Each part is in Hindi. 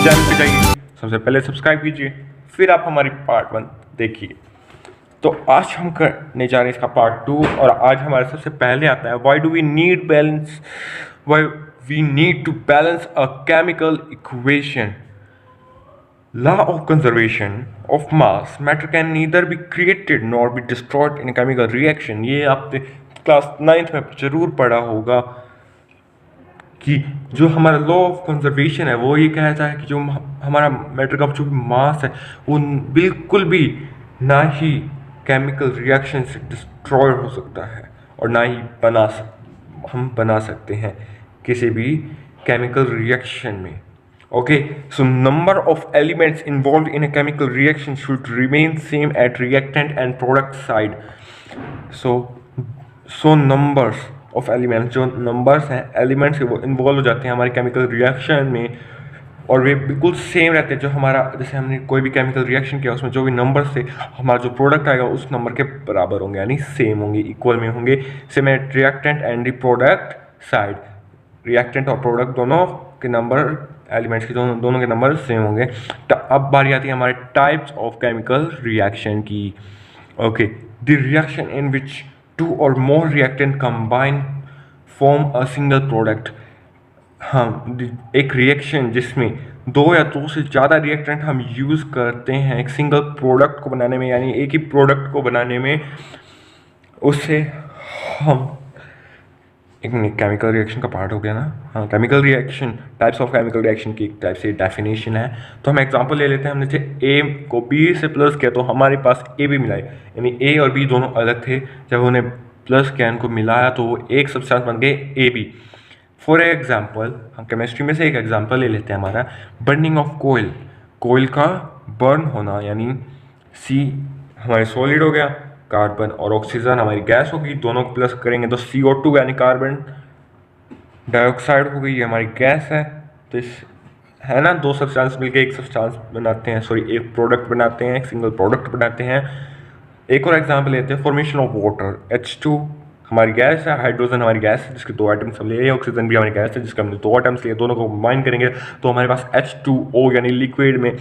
चैनल पे जाइए, सबसे पहले सब्सक्राइब कीजिए, फिर आप हमारी पार्ट 1 देखिए। तो आज हम करने जा रहे हैं इसका पार्ट 2 और आज हमारे सबसे पहले आता है why do we need balance, why we need to balance a chemical equation. Law of conservation of mass matter can neither be created nor be destroyed in a chemical reaction। ये आपने क्लास 9th में जरूर पढ़ा होगा कि जो हमारा लॉ ऑफ कंजर्वेशन है वो ये कहता है कि जो हमारा मैटर का जो भी मास है वो बिल्कुल भी ना ही केमिकल रिएक्शन से डिस्ट्रॉय हो सकता है और ना ही हम बना सकते हैं किसी भी केमिकल रिएक्शन में। Okay, so number of elements involved in a chemical reaction should remain same at reactant and product side। So numbers of elements, जो numbers हैं elements वो involve हो जाते हैं हमारे chemical reaction में और वे बिल्कुल सेम रहते हैं। जो हमारा जैसे हमने कोई भी केमिकल रिएक्शन किया उसमें जो भी नंबर से हमारा जो प्रोडक्ट आएगा उस नंबर के बराबर होंगे, यानी सेम होंगे, इक्वल में होंगे। Same at reactant and the product side, reactant और प्रोडक्ट दोनों के नंबर, एलिमेंट्स के दोनों के नंबर सेम होंगे। तो अब बारी आती है हमारे टाइप्स ऑफ केमिकल रिएक्शन की। Okay, the reaction in which 2 or more reactant combine form a single product। हम एक रिएक्शन जिसमें 2 या 2 से ज़्यादा रिएक्टेंट हम यूज़ करते हैं एक सिंगल प्रोडक्ट को बनाने में, यानी एक ही प्रोडक्ट को बनाने में, उससे हम एक मिनट, केमिकल रिएक्शन का पार्ट हो गया ना। हाँ, chemical reaction, types of chemical reaction की एक टाइप से डेफिनेशन है। तो हम एग्जांपल ले लेते हैं। हमने जैसे ए को बी से प्लस किया तो हमारे पास ए भी मिला है, यानी ए और बी दोनों अलग थे, जब उन्हें प्लस किया, इनको मिलाया तो वो एक सब्सटेंस बन गए ए बी। फॉर एग्जाम्पल हम केमिस्ट्री में से एक एग्जाम्पल ले लेते हैं, हमारा बर्निंग ऑफ कोयल, कोयल का बर्न होना, यानी सी हमारे सॉलिड हो गया, कार्बन और ऑक्सीजन हमारी गैस होगी, दोनों को प्लस करेंगे तो CO2 यानी कार्बन डाइऑक्साइड हो गई, ये हमारी गैस है। तो इस है ना, 2 सब्सटेंस मिलकर एक सब्सटेंस बनाते हैं, सॉरी एक प्रोडक्ट बनाते हैं, एक सिंगल प्रोडक्ट बनाते हैं। एक और एग्जाम्पल लेते हैं, फॉर्मेशन ऑफ वाटर, H2 हमारी गैस है, हाइड्रोजन हमारी गैस है जिसके 2 आइटम्स हम लिए, ऑक्सीजन भी हमारी गैस है जिसके हमने 2 आइटम्स लिए, दोनों को कंबाइन करेंगे तो हमारे पास H2O यानी लिक्विड में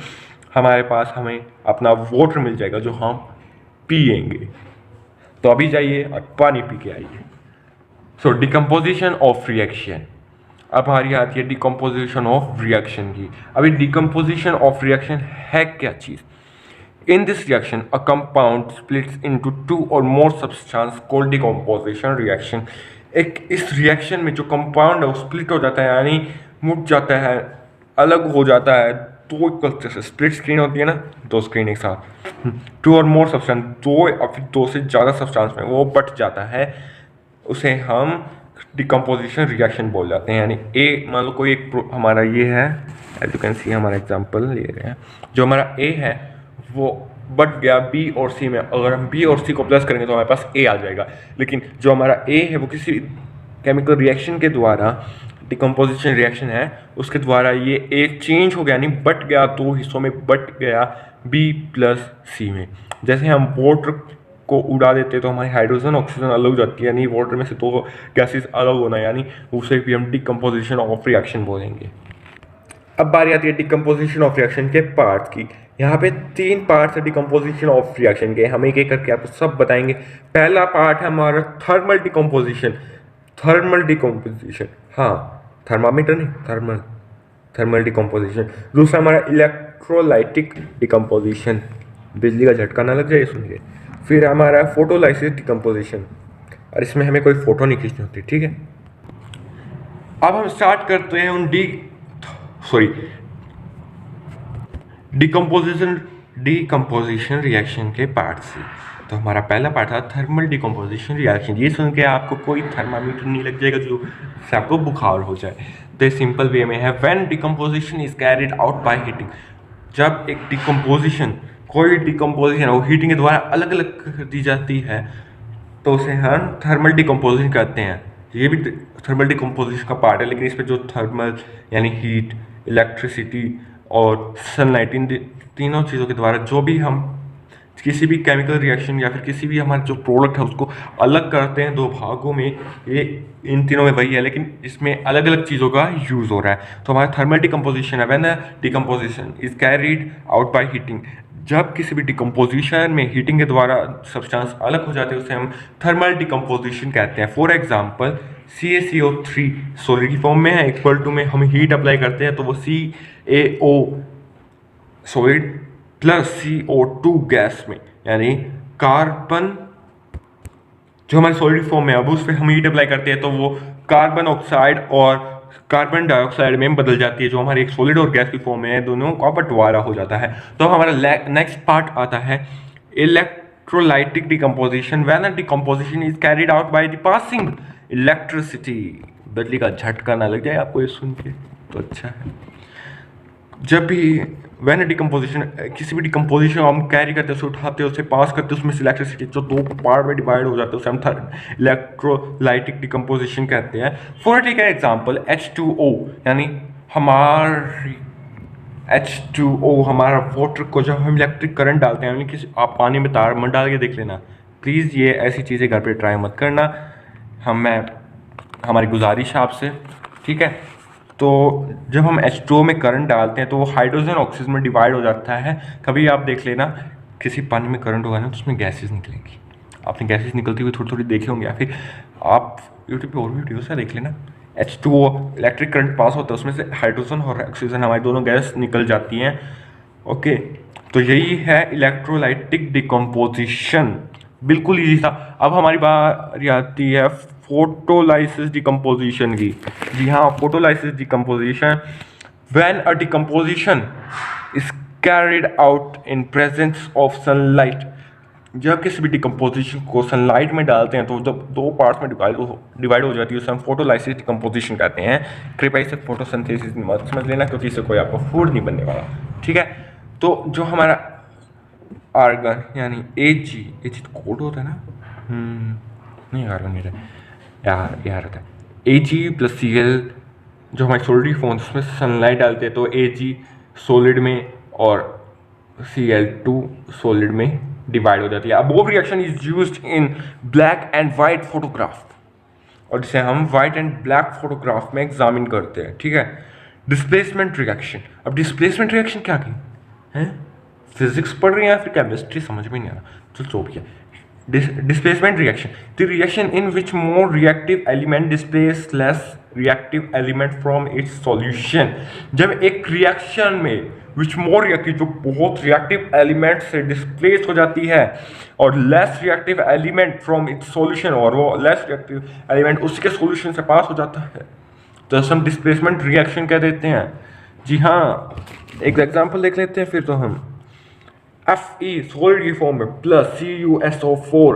हमारे पास हमें अपना वाटर मिल जाएगा जो हम पिएंगे। तो अभी जाइए और पानी पी के आइए। सो डिकम्पोजिशन ऑफ रिएक्शन, अब हमारी आती है डिकम्पोजिशन ऑफ रिएक्शन की। अभी डिकम्पोजिशन ऑफ रिएक्शन है क्या चीज़? In this reaction, a compound splits into 2 or more substances called decomposition reaction। एक इस रिएक्शन में जो कंपाउंड है वो स्प्लिट हो जाता है, यानी मुड़ जाता है, अलग हो जाता है। 2 इक्वल से स्प्लिट स्क्रीन होती है ना, 2 स्क्रीन एक साथ, 2 और मोर सब्सटेंस, 2 या फिर 2 से ज़्यादा सब्सटेंस में वो बट जाता है, उसे हम डिकम्पोजिशन रिएक्शन बोल जाते हैं। यानी ए मान लो कोई एक हमारा ये है, एज यू कैन सी हमारा एग्जाम्पल ले रहे हैं, जो हमारा ए है वो बट गया बी और सी में। अगर हम बी और सी को प्लस करेंगे तो हमारे पास ए आ जाएगा, लेकिन जो हमारा ए है वो किसी केमिकल रिएक्शन के द्वारा, डिकम्पोजिशन रिएक्शन है उसके द्वारा ये ए चेंज हो गया, यानी बट गया, 2 हिस्सों में बट गया बी प्लस सी में। जैसे हम वाटर को उड़ा देते तो हमारी हाइड्रोजन ऑक्सीजन अलग हो जाती है, यानी वाटर में से 2 गैसेस अलग होना, यानी उसे भी हम डिकम्पोजिशन ऑफ रिएक्शन बोलेंगे। अब बारी आती है डिकम्पोजिशन ऑफ रिएक्शन के पार्ट्स की। यहाँ पे 3 पार्ट्स है डिकम्पोजिशन ऑफ रिएक्शन के, हम एक एक करके आपको सब बताएंगे। पहला पार्ट है हमारा थर्मल डिकम्पोजिशन। थर्मल डिकम्पोजिशन, हाँ थर्मामीटर नहीं, थर्मल डिकम्पोजिशन। दूसरा हमारा इलेक्ट्रोलाइटिक डिकम्पोजिशन, बिजली का झटका ना लग जाए सुनिए। फिर हमारा फोटोलाइसिस डिकम्पोजिशन, और इसमें हमें कोई फोटो नहीं खींचनी होती, ठीक है। अब हम स्टार्ट करते हैं उन डिकम्पोजिशन रिएक्शन के पार्ट से। तो हमारा पहला पार्ट था थर्मल डिकम्पोजिशन रिएक्शन। ये सुन के आपको कोई थर्मामीटर नहीं लग जाएगा जो से आपको बुखार हो जाए। तो सिंपल वे में है, when decomposition is carried out by heating. जब एक डिकम्पोजिशन, कोई डिकम्पोजिशन वो हीटिंग के द्वारा अलग अलग कर दी जाती है तो उसे हम थर्मल डिकम्पोजिशन कहते हैं। ये भी थर्मल डिकम्पोजिशन का पार्ट है, लेकिन इस पर जो थर्मल यानी हीट, इलेक्ट्रिसिटी और सनलाइट, इन तीनों चीज़ों के द्वारा जो भी हम किसी भी केमिकल रिएक्शन या फिर किसी भी हमारे जो प्रोडक्ट है उसको अलग करते हैं दो भागों में, ये इन तीनों में वही है, लेकिन इसमें अलग अलग चीज़ों का यूज़ हो रहा है। तो हमारा थर्मल डिकम्पोजिशन है, when decomposition is carried out by heating, जब किसी भी डिकम्पोजिशन में हीटिंग के द्वारा सब्सटेंस अलग हो जाते हैं उसे हम थर्मल डिकम्पोजिशन कहते हैं। फॉर एग्जांपल CaCO3 सॉलिड की फॉर्म में है, इक्वल टू में हम हीट अप्लाई करते हैं तो वो CaO solid plus CO2 gas में, यानी कार्बन जो हमारे सॉलिड फॉर्म में, अब उस पर हम हीट अप्लाई करते हैं तो वो कार्बन ऑक्साइड और कार्बन डाइऑक्साइड में बदल जाती है, जो हमारे एक सॉलिड और गैस की फॉर्म में है, दोनों का बंटवारा हो जाता है। तो हमारा नेक्स्ट पार्ट आता है electrolytic decomposition, when decomposition is carried out by the passing electricity. बिजली का झटका ना लग जाए आपको ये सुन के तो अच्छा है। जब भी व्हेन डिकम्पोजिशन, किसी भी डिकम्पोजिशन हम कैरी करते हैं, उसे उठाते हैं, उसे पास करते हैं, उसमें से इलेक्ट्रिसिटी जो दो पार्ट में डिवाइड हो जाते हैं उसे हम इलेक्ट्रोलाइटिक डिकम्पोजिशन कहते हैं। फॉर टेक एग्जांपल H2O, यानी हमारी H2O हमारा वाटर को जब हम इलेक्ट्रिक करंट डालते हैं, यानी कि आप पानी में तार मत डाल के देख लेना प्लीज़, ये ऐसी चीज़ें घर पे ट्राई मत करना, हमारी गुजारिश है आपसे, ठीक है। तो जब हम H2O में करंट डालते हैं तो वो हाइड्रोजन ऑक्सीजन में डिवाइड हो जाता है। कभी आप देख लेना किसी पानी में करंट होगा ना तो उसमें गैसेस निकलेंगी, आपने गैसेस निकलती हुई थोड़ी थोड़ी देखे होंगे, या फिर आप यूट्यूब पे और भी वीडियोस है देख लेना। H2O इलेक्ट्रिक करंट पास होता है, उसमें से हाइड्रोजन और ऑक्सीजन हमारी दोनों गैस निकल जाती हैं। ओके, तो यही है इलेक्ट्रोलाइटिक डिकम्पोजिशन, बिल्कुल ईजी था। अब हमारी बारी आती है फोटोलाइसिस डिकम्पोजिशन की। जी हाँ, photolysis decomposition, when a decomposition is carried out in presence of sunlight, जब किसी भी डिकम्पोजिशन को सनलाइट में डालते हैं तो जब दो पार्ट्स में डिवाइड हो जाती है उसे हम फोटोलाइसिस डिकम्पोजिशन कहते हैं। कृपया इसे फोटोसिंथेसिस मत समझ लेना क्योंकि इससे कोई आपको फूड नहीं बनने वाला, ठीक है। तो जो हमारा आर्गन यानी Ag तो कोड होता है ना, नहीं आर्गन नहीं रहता यार होता है Ag प्लस Cl, जो हमारी सॉलिड फॉर्म उसमें सनलाइट डालते हैं तो Ag सॉलिड में और Cl2 सॉलिड में डिवाइड हो जाती है। Above reaction is used in black and white photograph, और जिसे हम वाइट एंड ब्लैक फोटोग्राफ में एग्जामिन करते हैं, ठीक है। डिस्प्लेसमेंट रिएक्शन, अब डिस्प्लेसमेंट रिएक्शन क्या की है, फिजिक्स पढ़ रहे हैं या फिर केमिस्ट्री, समझ में नहीं आ रहा, तो जो भी है। Displacement reaction, the reaction in which more reactive element displace less reactive element from its solution। जब एक रिएक्शन में which more reactive, जो बहुत रिएक्टिव एलिमेंट से डिस्प्लेस हो जाती है, और less reactive element from its solution, और वो लेस रिएक्टिव एलिमेंट उसके सॉल्यूशन से पास हो जाता है, तो हम डिस्प्लेसमेंट रिएक्शन कह देते हैं। जी हाँ, एक एग्जांपल देख लेते हैं फिर तो हम। Fe सॉलिड की फॉर्म में प्लस CuSO4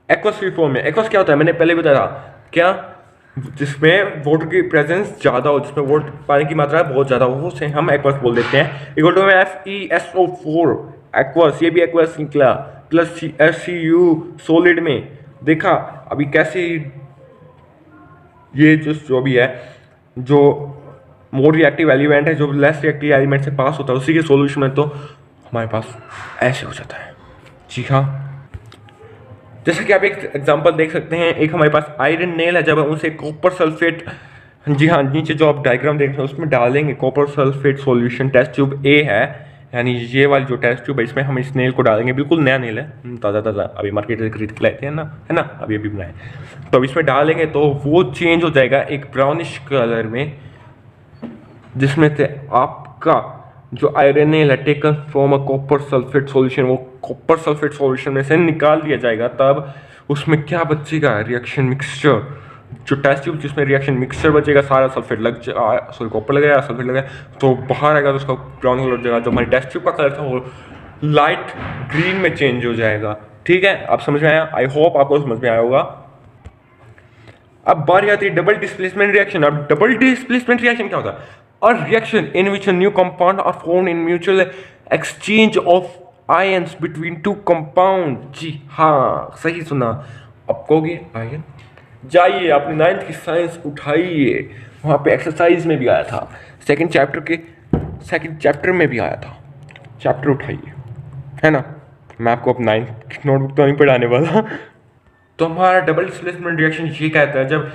एक्वस की फॉर्म में। एक्वस क्या होता है मैंने पहले बताया था, क्या, जिसमें वाटर की प्रेजेंस ज़्यादा हो, जिसमें वाटर पानी की मात्रा बहुत ज़्यादा हो, उसे हम एक्वस बोल देते हैं। इक्वल टू में FeSO4 एक्वस, ये भी एक्वस निकला, प्लस HCU सॉलिड में। देखा अभी कैसे ये जो भी है, जो मोर रिएक्टिव एलिमेंट है जो लेस रिएक्टिव एलिमेंट से पास होता है उसी के सॉल्यूशन में तो हमारे पास ऐसे हो जाता है। जी हाँ, जैसे कि आप एक एग्जांपल देख सकते हैं, एक हमारे पास आयरन नेल है, जब हम उसे कॉपर सल्फेट, जी हाँ नीचे जो आप डायग्राम देख रहे हैं उसमें डालेंगे copper sulphate solution, test tube A है, यानी ये वाली जो टेस्ट ट्यूब है इसमें हम इस नेल को डालेंगे, बिल्कुल नया नेल है, ताज़ा ताज़ा अभी मार्केट से खरीद के लाए थे, है ना अभी बनाए। तो अब इसमें डालेंगे तो वो चेंज हो जाएगा एक ब्राउनिश कलर में, जिसमें से आपका जो आयरन नेल है taken from a copper sulphate solution, वो कॉपर सल्फेट सॉल्यूशन में से निकाल दिया जाएगा। तब उसमें क्या बचेगा, रिएक्शन मिक्सचर, जो टेस्ट ट्यूब जिसमें रिएक्शन मिक्सचर बचेगा, सारा सल्फेट लग जाएगा, सॉरी कॉपर लगाया, सल्फेट लगाया तो बाहर आएगा, तो उसका ब्राउन कलर हो जाएगा। जो हमारी टेस्ट ट्यूब का कलर था वो लाइट ग्रीन में चेंज हो जाएगा। ठीक है, आप समझ में आया, आई होप आपको समझ में आया होगा। अब बारी आती है डबल डिस्प्लेसमेंट रिएक्शन। अब डबल डिस्प्लेसमेंट रिएक्शन क्या होता है, a reaction in which a new compound are formed in mutual exchange of ions between two compound। जी हाँ सही सुना, अब कहोगे आयन, जाइए अपनी 9th की साइंस उठाइए, वहाँ पे एक्सरसाइज में भी आया था, सेकंड चैप्टर के सेकंड चैप्टर में भी आया था। चैप्टर उठाइए, है ना, मैं आपको अब 9th की नोटबुक तो नहीं पढ़ाने वाला। तो हमारा डबल डिस्प्लेसमेंट रिएक्शन ये कहता है जब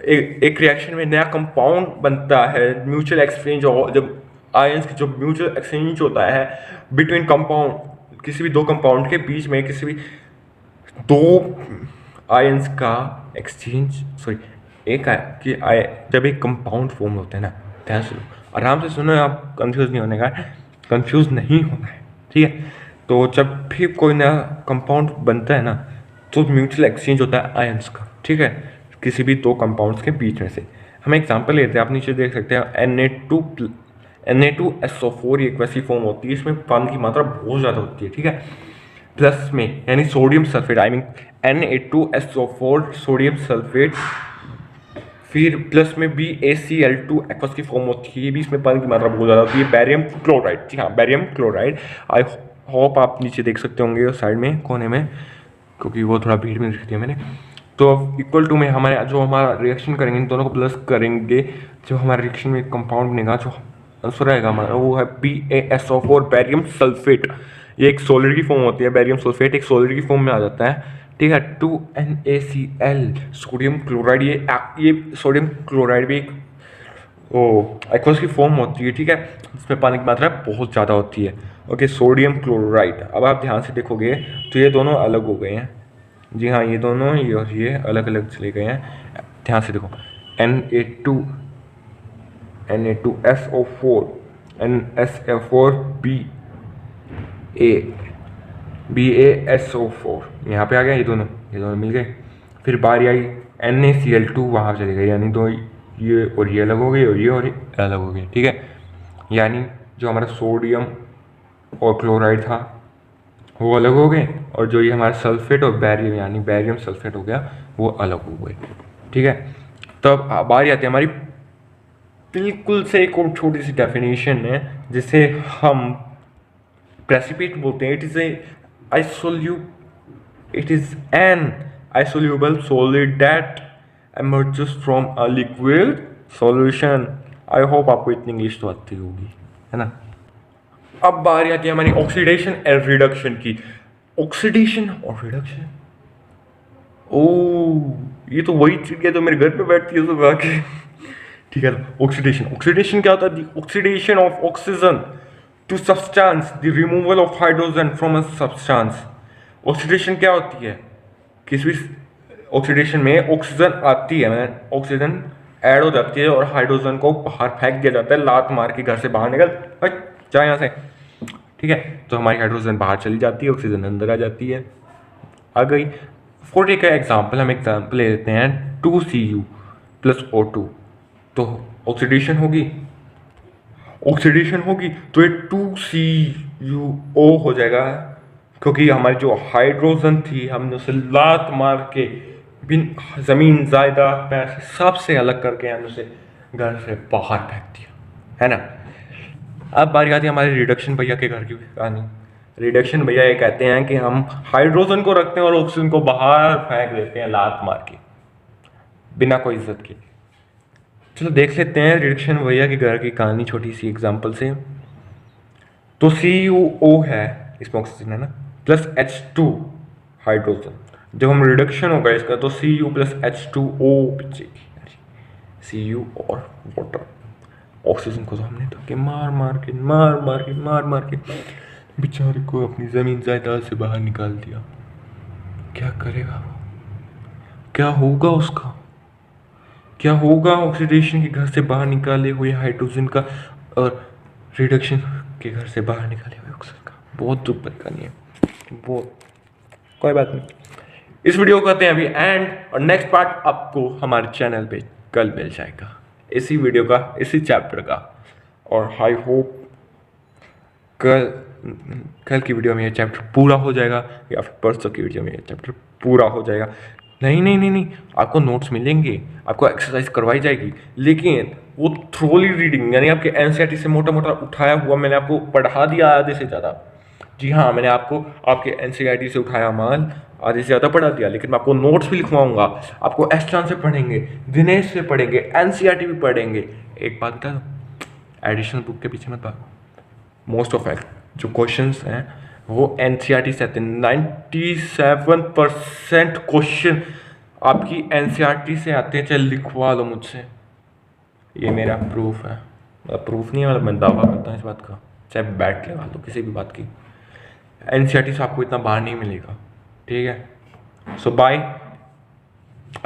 एक रिएक्शन में नया कंपाउंड बनता है, म्यूचुअल एक्सचेंज, और जब आयंस की जो म्यूचुअल एक्सचेंज होता है बिटवीन कंपाउंड, किसी भी दो कंपाउंड के बीच में किसी भी दो आयंस का एक्सचेंज, सॉरी एक कि जब एक कंपाउंड फॉर्म होते हैं ना, ध्यान से आराम से सुनो, आप कंफ्यूज नहीं होने का, कंफ्यूज नहीं होना है, ठीक है। तो जब भी कोई नया कंपाउंड बनता है ना, तो म्यूचुअल एक्सचेंज होता है आयंस का, ठीक है, किसी भी दो कंपाउंड्स के बीच में से। हम एग्जांपल लेते हैं, आप नीचे देख सकते हैं Na2SO4, एक वैसी फॉर्म होती है, इसमें पानी की मात्रा बहुत ज़्यादा होती है, ठीक है। प्लस में यानी sodium sulphate, I mean Na2SO4 sodium sulphate, फिर प्लस में BaCl2 एक्वस की फॉर्म होती है, ये भी इसमें पानी की मात्रा बहुत ज़्यादा होती है, बैरियम क्लोराइड, जी हाँ बैरियम क्लोराइड। आई होप आप नीचे देख सकते होंगे साइड में कोने में, क्योंकि वो थोड़ा भीड़ में रख दिया मैंने। तो इक्वल टू में हमारे जो हमारा रिएक्शन करेंगे, इन दोनों को प्लस करेंगे, जो हमारे रिएक्शन में कंपाउंड बनेगा, जो आंसर आएगा हमारा वो है BaSO4 बैरियम सल्फेट। ये एक सॉलिड की फॉर्म होती है, बैरियम सल्फेट एक सॉलिड की फॉर्म में आ जाता है, ठीक है। 2NaCl सोडियम क्लोराइड, ये सोडियम क्लोराइड भी एक एक्वस की फॉर्म होती है, ठीक है, इसमें पानी की मात्रा बहुत ज़्यादा होती है, ओके, सोडियम क्लोराइड। अब आप ध्यान से देखोगे तो ये दोनों अलग हो गए हैं, जी हाँ, ये दोनों ये और ये अलग अलग चले गए हैं। ध्यान से देखो, Na2SO4 NSO4 BaSO4 यहाँ पे आ गया, ये दोनों मिल गए। फिर बारी आई NaCl2, वहाँ चले गए, यानी दो ये और ये अलग हो गए, और ये अलग हो गए, ठीक है। यानी जो हमारा सोडियम और क्लोराइड था वो अलग हो गए, और जो ये हमारा सल्फेट और बैरियम यानी बैरियम सल्फेट हो गया वो अलग हो गए, ठीक है। तब बारी आती है हमारी बिल्कुल से एक और छोटी सी डेफिनेशन है जिसे हम प्रेसिपिटेट बोलते हैं। It is an insoluble solid that emerges from a liquid solution। I hope आपको इतनी इंग्लिश तो आती होगी, है ना। अब बारी आती है हमारी ऑक्सीडेशन एंड रिडक्शन की। ऑक्सीडेशन और रिडक्शन, ओह ये तो वही चिड़िया जो मेरे घर पे बैठती है सुबह के, ठीक है। ऑक्सीडेशन क्या होता है? Oxidation of oxygen to substance, the removal of hydrogen from a substance. Oxidation क्या होती है? किसी भी ऑक्सीडेशन में ऑक्सीजन आती है, ऑक्सीजन ऐड हो जाती है और हाइड्रोजन को बाहर फेंक दिया जाता है, लात मार के घर से बाहर निकल जाए यहाँ से, ठीक है। तो हमारी हाइड्रोजन बाहर चली जाती है, ऑक्सीजन अंदर आ जाती है, आ गई। फॉर एक एग्जाम्पल, हम एग्जाम्पल ले लेते हैं 2Cu + O2, तो ऑक्सीडेशन होगी तो ये 2CuO हो जाएगा, क्योंकि हमारी जो हाइड्रोजन थी हमने उसे लात मार के बिन ज़मीन जायदा पैसे सबसे अलग करके हमने उसे घर से बाहर फेंक दिया, है ना। अब बारी आती है हमारे रिडक्शन भैया के घर की कहानी। रिडक्शन भैया ये कहते हैं कि हम हाइड्रोजन को रखते हैं और ऑक्सीजन को बाहर फेंक देते हैं लात मार के, बिना कोई इज्जत के। चलो देख लेते हैं रिडक्शन भैया के घर की कहानी छोटी सी एग्जांपल से। तो CuO है, इसमें ऑक्सीजन है ना, प्लस H2 हाइड्रोजन। जब हम रिडक्शन होगा इसका तो Cu + H2O बचेगी, Cu और वाटर। ऑक्सीजन को तो हमने धक्के मार के बेचारे को अपनी ज़मीन जायदाद से बाहर निकाल दिया। क्या करेगा? क्या होगा उसका? क्या होगा ऑक्सीडेशन के घर से बाहर निकाले हुए हाइड्रोजन का और रिडक्शन के घर से बाहर निकाले हुए ऑक्सीजन का? बहुत दुख भरी कहानी है, बहुत। कोई बात नहीं, इस वीडियो को करते हैं अभी एंड, और नेक्स्ट पार्ट आपको हमारे चैनल पे कल मिल जाएगा, इसी वीडियो का, इसी चैप्टर का। और आई होप कल की वीडियो में ये चैप्टर पूरा हो जाएगा, या फिर परसों की वीडियो में ये चैप्टर पूरा हो जाएगा। नहीं, आपको नोट्स मिलेंगे, आपको एक्सरसाइज करवाई जाएगी, लेकिन वो थ्रोली रीडिंग, यानी आपके NCERT से मोटा उठाया हुआ मैंने आपको पढ़ा दिया आधे से ज़्यादा। जी हाँ, मैंने आपको आपके NCERT से उठाया माल आधे से ज़्यादा पढ़ा दिया, लेकिन मैं आपको नोट्स भी लिखवाऊंगा, आपको एस्ट्रॉन से पढ़ेंगे, दिनेश से पढ़ेंगे, NCERT भी पढ़ेंगे। एक बात बता दो, एडिशनल बुक के पीछे मत भागो। मोस्ट ऑफ जो क्वेश्चंस हैं वो NCERT से आते हैं। 97% क्वेश्चन आपकी NCERT से आते हैं, चाहे लिखवा लो मुझसे, ये मेरा प्रूफ है। प्रूफ नहीं है, मतलब मैं दावा करता हूँ इस बात का, चाहे बैट लगा लो किसी भी बात की। NCERT से आपको इतना बाहर नहीं मिलेगा, ठीक है। सो बाय,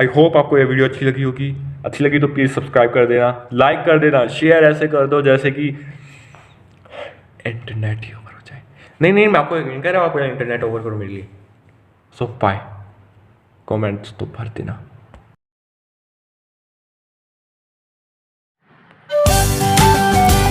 आई होप आपको ये वीडियो अच्छी लगी होगी। अच्छी लगी तो प्लीज़ सब्सक्राइब कर देना, लाइक कर देना, शेयर ऐसे कर दो जैसे कि इंटरनेट ही ओवर हो जाए। नहीं, मैं आपको नहीं कह रहा हूँ आपको इंटरनेट ओवर करो मेरे लिए। सो बाय, कमेंट्स तो भर देना।